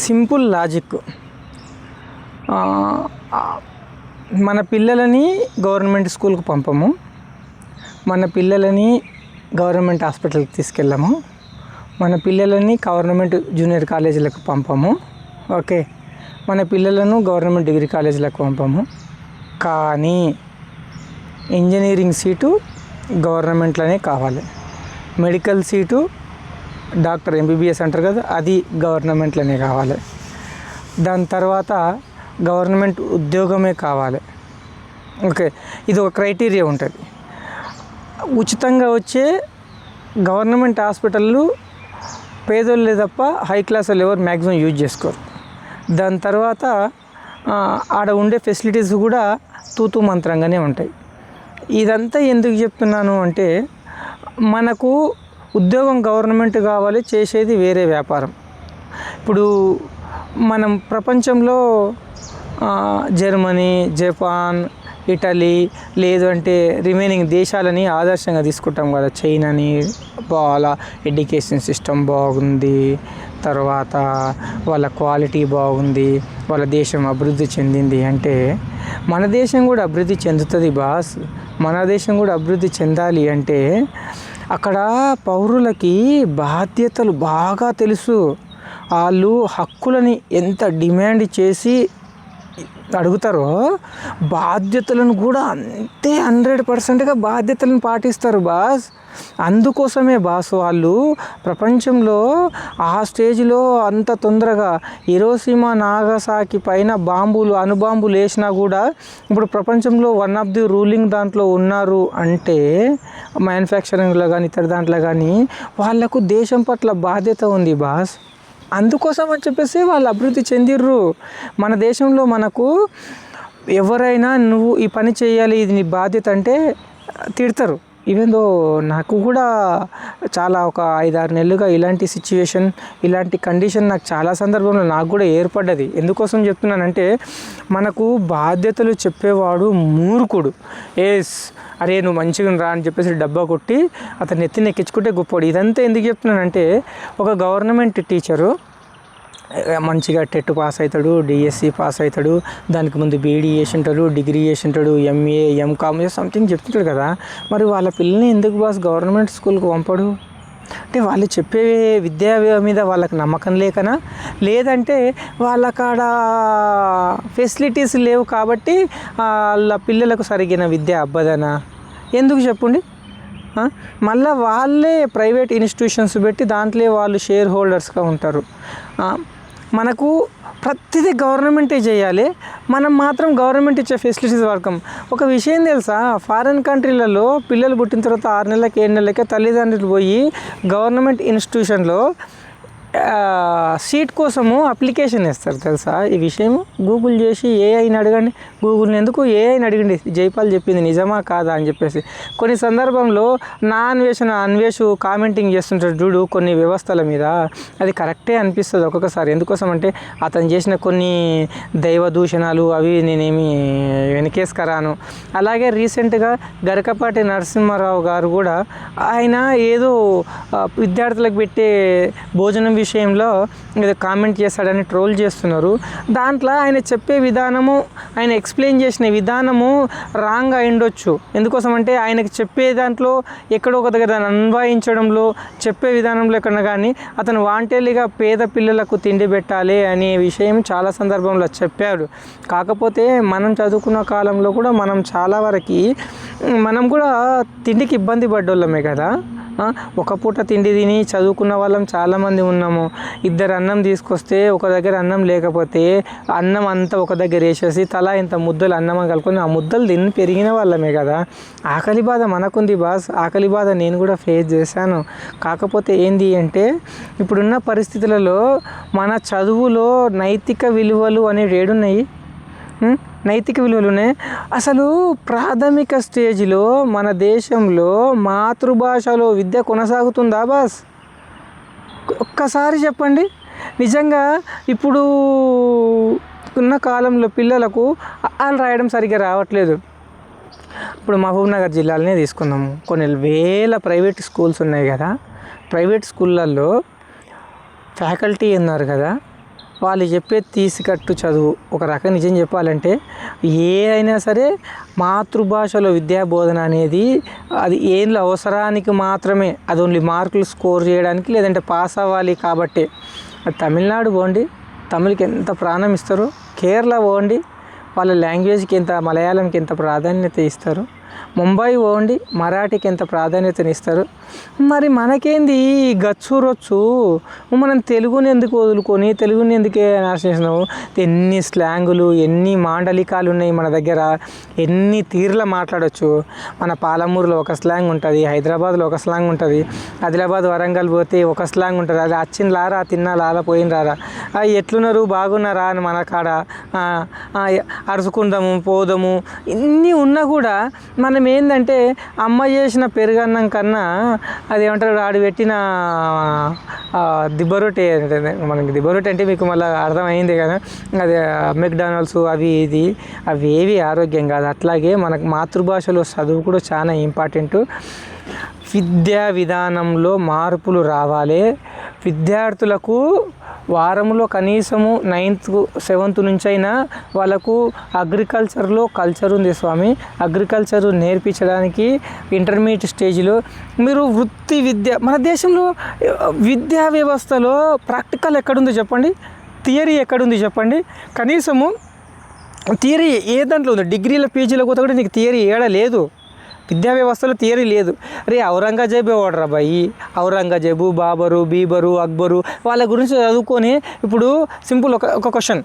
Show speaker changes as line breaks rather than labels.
Simple logic. మన పిల్లలని government స్కూల్కి పంపము, మన పిల్లలని గవర్నమెంట్ హాస్పిటల్కి తీసుకెళ్ళము, మన పిల్లలని గవర్నమెంట్ జూనియర్ కాలేజీలకు పంపము. ఓకే, మన పిల్లలను గవర్నమెంట్ డిగ్రీ కాలేజీలకు పంపము. కానీ ఇంజనీరింగ్ సీటు గవర్నమెంట్లోనే కావాలి, మెడికల్ సీటు డాక్టర్ ఎంబీబీఎస్ అంటారు కదా, అది గవర్నమెంట్లోనే కావాలి. దాని తర్వాత గవర్నమెంట్ ఉద్యోగమే కావాలి. ఓకే, ఇది ఒక క్రైటీరియా ఉంటుంది. ఉచితంగా వచ్చే గవర్నమెంట్ హాస్పిటళ్ళు పేదోళ్ళే తప్ప హై క్లాస్ వాళ్ళు ఎవరు మ్యాక్సిమం యూజ్ చేసుకోరు. దాని తర్వాత ఆడ ఉండే ఫెసిలిటీస్ కూడా తూతూ మంత్రంగానే ఉంటాయి. ఇదంతా ఎందుకు చెప్తున్నాను అంటే, మనకు ఉద్యోగం గవర్నమెంట్ కావాలి, చేసేది వేరే వ్యాపారం. ఇప్పుడు మనం ప్రపంచంలో జర్మనీ, జపాన్, ఇటలీ, లేదు అంటే రిమైనింగ్ దేశాలని ఆదర్శంగా తీసుకుంటాం కదా. చైనాని వాళ్ళ ఎడ్యుకేషన్ సిస్టమ్ బాగుంది, తర్వాత వాళ్ళ క్వాలిటీ బాగుంది, వాళ్ళ దేశం అభివృద్ధి చెందింది అంటే మన దేశం కూడా అభివృద్ధి చెందుతుంది బాస్. మన దేశం కూడా అభివృద్ధి చెందాలి అంటే అక్కడ పౌరులకి బాధ్యతలు బాగా తెలుసు. వాళ్ళు హక్కులని ఎంత డిమాండ్ చేసి అడుగుతారో బాధ్యతలను కూడా అంతే 100%గా బాధ్యతలను పాటిస్తారు బాస్. అందుకోసమే బాస్ వాళ్ళు ప్రపంచంలో ఆ స్టేజ్లో అంత తొందరగా హిరోషిమా నాగసాకి పైన అణుబాంబులు వేసినా కూడా ఇప్పుడు ప్రపంచంలో వన్ ఆఫ్ ది రూలింగ్ దాంట్లో ఉన్నారు అంటే మ్యానుఫ్యాక్చరింగ్లో కానీ ఇతర దాంట్లో కానీ వాళ్ళకు దేశం పట్ల బాధ్యత ఉంది బాస్. అందుకోసం అని చెప్పేసి వాళ్ళు అభివృద్ధి చెందిర్రు. మన దేశంలో మనకు ఎవరైనా నువ్వు ఈ పని చేయాలి, ఇది నీ బాధ్యత అంటే తిడతారు. ఈవెన్ దో నాకు కూడా చాలా ఒక 5-6 నెలలుగా ఇలాంటి సిచ్యువేషన్, ఇలాంటి కండిషన్ నాకు చాలా సందర్భంలో నాకు కూడా ఏర్పడ్డది. ఎందుకోసం చెప్తున్నానంటే, మనకు బాధ్యతలు చెప్పేవాడు మూర్ఖుడు. అరే నువ్వు మంచిగా రా అని చెప్పేసి డబ్బా కొట్టి అతన్ని ఎత్తిని ఎక్కించుకుంటే గొప్పవాడు. ఇదంతా ఎందుకు చెప్తున్నానంటే, ఒక గవర్నమెంట్ టీచరు మంచిగా టెట్ పాస్ అవుతాడు, డిఎస్సి పాస్ అవుతాడు, దానికి ముందు బీఈడీ చేసి ఉంటాడు, డిగ్రీ చేసి ఉంటాడు, ఎంఏ, ఎంకామ్ సంథింగ్ చెప్తుంటాడు కదా. మరి వాళ్ళ పిల్లల్ని ఎందుకు బాస్ గవర్నమెంట్ స్కూల్కి పంపడు? అంటే వాళ్ళు చెప్పే విద్యా మీద వాళ్ళకి నమ్మకం లేకనా, లేదంటే వాళ్ళకాడ ఫెసిలిటీస్ లేవు కాబట్టి వాళ్ళ పిల్లలకు సరిగిన విద్య అబ్బదనా? ఎందుకు చెప్పండి. మళ్ళీ వాళ్ళే ప్రైవేట్ ఇన్స్టిట్యూషన్స్ పెట్టి దాంట్లో వాళ్ళు షేర్ హోల్డర్స్గా ఉంటారు. మనకు ప్రతిదీ గవర్నమెంటే చేయాలి, మనం మాత్రం గవర్నమెంట్ ఇచ్చే ఫెసిలిటీస్ వాడకం. ఒక విషయం తెలుసా, ఫారిన్ కంట్రీలలో పిల్లలు పుట్టిన తర్వాత 6 నెలలకి 7 నెలలకే తల్లిదండ్రులు పోయి గవర్నమెంట్ ఇన్స్టిట్యూషన్లో సీట్ కోసము అప్లికేషన్ ఇస్తారు తెలుసా. ఈ విషయం గూగుల్ చేసి ఏఐని అడగండి, గూగుల్ని ఎందుకు ఏఐని అడగండి, జైపాల్ చెప్పింది నిజమా కాదా అని చెప్పేసి. కొన్ని సందర్భంలో అన్వేషు కామెంటింగ్ చేస్తుంటారు చూడు కొన్ని వ్యవస్థల మీద, అది కరెక్టే అనిపిస్తుంది ఒక్కొక్కసారి. ఎందుకోసం అంటే అతను చేసిన కొన్ని దైవ దూషణాలు అవి నేనేమి వెనకేసుకరాను. అలాగే రీసెంట్గా గరకపాటి నరసింహారావు గారు కూడా ఆయన ఏదో విద్యార్థులకు పెట్టే భోజనం విషయంలో ఏదో కామెంట్ చేశాడని ట్రోల్ చేస్తున్నారు. దాంట్లో ఆయన చెప్పే విధానము, ఆయన ఎక్స్ప్లెయిన్ చేసిన విధానము రాంగ్ అయిండొచ్చు. ఎందుకోసం అంటే ఆయనకి చెప్పే దాంట్లో ఎక్కడో ఒక దగ్గర దాన్ని అన్వయించడంలో, చెప్పే విధానంలో ఎక్కడ కానీ అతను వాంటేలిగా పేద పిల్లలకు తిండి పెట్టాలి అనే విషయం చాలా సందర్భంలో చెప్పాడు. కాకపోతే మనం చదువుకున్న కాలంలో కూడా మనం చాలా వరకు మనం కూడా తిండికి ఇబ్బంది పడ్డోళ్ళమే కదా. ఒక పూట తిండి తిని చదువుకున్న వాళ్ళం చాలామంది ఉన్నాము. 2 అన్నం తీసుకొస్తే ఒక దగ్గర అన్నం లేకపోతే అన్నం అంతా ఒక దగ్గర వేసేసి తలా ఇంత ముద్దలు అన్నం కలుపుకొని ఆ ముద్దలు తిని పెరిగిన వాళ్ళమే కదా. ఆకలి బాధ మనకుంది బాస్, ఆకలి బాధ నేను కూడా ఫేస్ చేశాను. కాకపోతే ఏంది అంటే, ఇప్పుడున్న పరిస్థితులలో మన చదువులో నైతిక విలువలు అనేవి ఏడున్నాయి? నైతిక విలువలునే అసలు ప్రాథమిక స్టేజ్లో మన దేశంలో మాతృభాషలో విద్య కొనసాగుతుందా బాస్? ఒక్కసారి చెప్పండి. నిజంగా ఇప్పుడు ఉన్న కాలంలో పిల్లలకు అఆలు రాయడం సరిగ్గా రావట్లేదు. ఇప్పుడు మహబూబ్నగర్ జిల్లాలోనే తీసుకుందాము, కొన్ని వేల ప్రైవేట్ స్కూల్స్ ఉన్నాయి కదా. ప్రైవేట్ స్కూళ్ళల్లో ఫ్యాకల్టీ ఉన్నారు కదా, వాళ్ళు చెప్పేది తీసికట్టు చదువు. ఒక రకం నిజం చెప్పాలంటే ఏ అయినా సరే మాతృభాషలో విద్యా బోధన అనేది అది ఏంలో అవసరానికి మాత్రమే, అది ఓన్లీ మార్కులు స్కోర్ చేయడానికి లేదంటే పాస్ అవ్వాలి కాబట్టి. అది తమిళనాడు పోండి, తమిళకి ఎంత ప్రాణం ఇస్తారు. కేరళ పోండి, వాళ్ళ లాంగ్వేజ్కి ఎంత, మలయాళంకి ఎంత ప్రాధాన్యత ఇస్తారు. ముంబై పోండి, మరాఠీకి ఎంత ప్రాధాన్యతనిస్తారు. మరి మనకేంది గచ్చు రొచ్చు, మనం తెలుగుని ఎందుకు వదులుకొని తెలుగుని ఎందుకే నాశనిస్తున్నాము? ఎన్ని స్లాంగులు, ఎన్ని మాండలికాలు ఉన్నాయి మన దగ్గర, ఎన్ని తీర్ల మాట్లాడవచ్చు. మన పాలమూరులో ఒక స్లాంగ్ ఉంటుంది, హైదరాబాద్లో ఒక స్లాంగ్ ఉంటుంది, ఆదిలాబాద్ వరంగల్ పోతే ఒక స్లాంగ్ ఉంటుంది. అది వచ్చిన లారా తిన్నా లారా పోయిన రారా, ఎట్లున్నారు బాగున్నారా అని మన కాడ అరుచుకుందాము పోదాము. ఇన్ని ఉన్నా కూడా మనం ఏంటంటే అమ్మ చేసిన పెరుగన్నం కన్నా అదేమంటారు ఆడు పెట్టిన దిబ్బరొట్టె, మనకి దిబ్బరొట్టె అంటే మీకు మళ్ళీ అర్థమైంది కదా, అది మెక్డానల్డ్స్ అవి ఇది అవి ఏవి ఆరోగ్యం కాదు. అట్లాగే మనకు మాతృభాషలో చదువు కూడా చాలా ఇంపార్టెంట్. విద్యా విధానంలో మార్పులు రావాలి. విద్యార్థులకు వారంలో కనీసము 9th 7th నుంచి అయినా వాళ్ళకు అగ్రికల్చర్లో కల్చర్ ఉంది స్వామి, అగ్రికల్చర్ నేర్పించడానికి ఇంటర్మీడియట్ స్టేజ్లో మీరు వృత్తి విద్య. మన దేశంలో విద్యా వ్యవస్థలో ప్రాక్టికల్ ఎక్కడుందో చెప్పండి, థియరీ ఎక్కడుంది చెప్పండి. కనీసము థియరీ ఏ దాంట్లో ఉంది? డిగ్రీల పీజీలో పోతే కూడా నీకు థియరీ ఏడ లేదు. విద్యా వ్యవస్థలో థియరీ లేదు. రే ఔరంగజేబే వాడరా బాయి, ఔరంగజేబు, బాబరు, బీబరు, అక్బరు వాళ్ళ గురించి చదువుకొని ఇప్పుడు సింపుల్ ఒక క్వశ్చన్,